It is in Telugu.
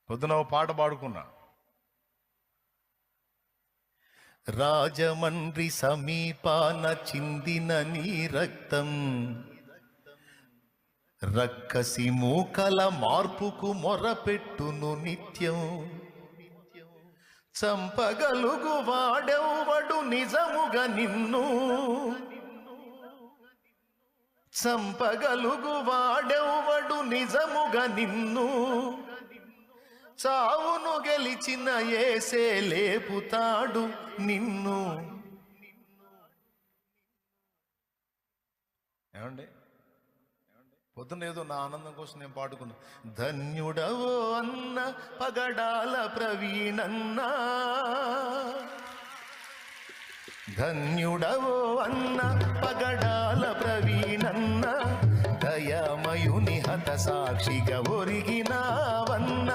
పొద్దున ఓ పాట పాడుకున్నా. రాజమండ్రి సమీపాన చిందిన నీ రక్తం రక్కసి మూకల మార్పుకు మొరపెట్టును నిత్యం. చంపగలుగు వాడెవ్వడు నిజముగా నిన్ను, చంపగలుగు వాడెవ్వడు నిజముగా నిన్ను. చావును గెలిచిన యేసే లేపుతాడు నిన్ను. ఏమండి, పొద్దున్న ఏదో నా ఆనందం కోసం నేను పాడుకున్నా. ధన్యుడవో అన్న పగడాల ప్రవీణన్నా, ధన్యుడవో అన్న పగడాల ప్రవీణన్న, దయామయుని హత సాక్షిగా ఒరిగినావన్న.